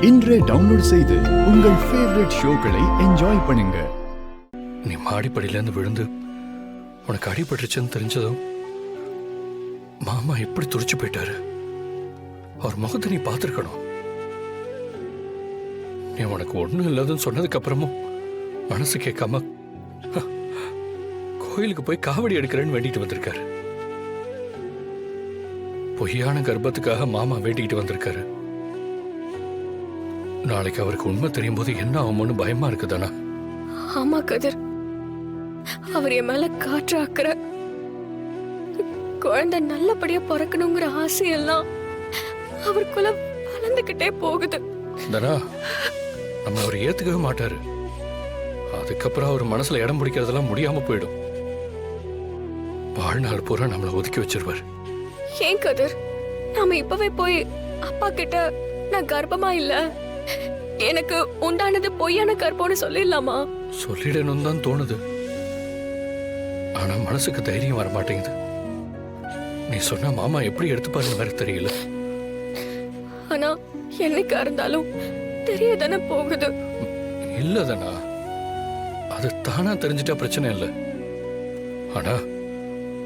இன்றே டவுன்லோட் செய்து உங்கள் ஃபேவரட் ஷோக்களை என்ஜாய் பண்ணுங்க. நீ மாடிப்படியிலேருந்து விழுந்து உனக்கு அடிபட்டுருச்சுன்னு தெரிஞ்சதும் மாமா எப்படி துடிச்சு போயிட்டாரு. அவர் முகத்தை நீ பார்த்துருக்கணும். நீ உனக்கு ஒன்றும் இல்லாதுன்னு சொன்னதுக்கு அப்புறமும் மனசு கேட்காம கோயிலுக்கு போய் காவடி எடுக்கிறேன்னு வேண்டிட்டு வந்திருக்காரு. பொய்யான கர்ப்பத்துக்காக மாமா வேண்டிக்கிட்டு வந்திருக்காரு. நாளைக்கு அவருக்கு உண்மை தெரியும் போது என்ன ஆகும்னு பயமா இருக்குதானா? ஆமா கதிர், அவர் என் மேல காற்று ஆக்குற குழந்தை நல்லபடியா பிறக்கணுங்கிற ஆசையெல்லாம் அவருக்குள்ள வளர்ந்துகிட்டே போகுது. தனா, நம்ம அவர் ஏத்துக்கவே மாட்டாரு. அதுக்கப்புறம் அவர் மனசுல இடம் பிடிக்கிறதெல்லாம் முடியாம போயிடும். வாழ்நாள் பூரா நம்மளை ஒதுக்கி வச்சிருவார். ஏன் கதிர், நாம இப்பவே போய் அப்பா கிட்ட நான் கர்ப்பமா இல்ல, எனக்கு உண்டானது பொய்யான கர்ப்பம்னு சொல்லிடலாமா? சொல்லிடணும் தான் தோணுது, ஆனா மனசுக்கு தைரியம் வர மாட்டேங்குது. நீ சொன்ன மாமா எப்படி எடுத்துப்பாருன்னு வேற தெரியல. ஆனா என்னைக்கா இருந்தாலும் தெரியதானே போகுது. இல்லதானா, அது தானா தெரிஞ்சிட்டா பிரச்சனை இல்லை. ஆனா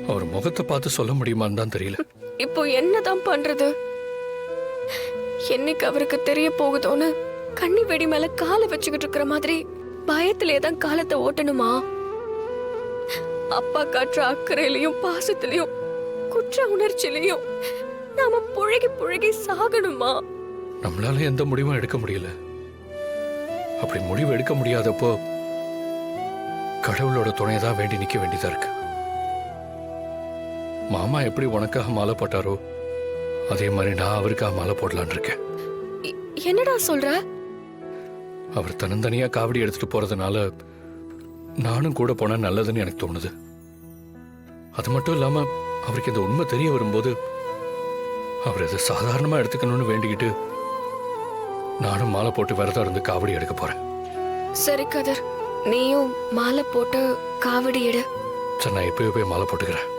அவர் முகத்தை பார்த்து சொல்ல முடியுமான்னு தான் தெரியல. இப்போ என்னதான் பண்றது? என்னைக்கு அவருக்கு தெரிய போகுதோன்னு கண்ணி வெடி மேல காலை வச்சுக்கிட்டு இருக்கிற மாதிரி பயத்திலே தான் காலத்தை ஓட்டணுமா? அப்பா காட்டுற அக்கறையிலையும் பாசத்திலையும் குற்ற உணர்ச்சியிலையும் நாம புழகி புழகி சாகணுமா? நம்மளால எந்த முடிவும் எடுக்க முடியல. அப்படி முடிவு எடுக்க முடியாதப்போ கடவுளோட துணையதான் வேண்டி நிக்க வேண்டியதா இருக்கு. மாமா எப்படி உனக்காக மாலை போட்டாரோ அதே மாதிரி நான் அவருக்காக மாலை போடலான்னு இருக்கேன். என்னடா சொல்ற? அவர் தன்னந்தனியா காவடி எடுத்துட்டு போறதுனால நானும் கூட போனா நல்லதுன்னு எனக்கு தோணுது. அது மட்டும் இல்லாம அவருக்கு இந்த உண்மை தெரிய வரும்போது அவர் இதை சாதாரணமா எடுத்துக்கணும்னு வேண்டிக்கிட்டு நானும் மாலை போட்டு விரதம் இருந்து காவடி எடுக்க போறேன். சரி கதிர், நீயும் மாலை போட்டு காவடி எடு. சரி, நான் இப்பவே போய் மாலை போட்டுக்கிறேன்.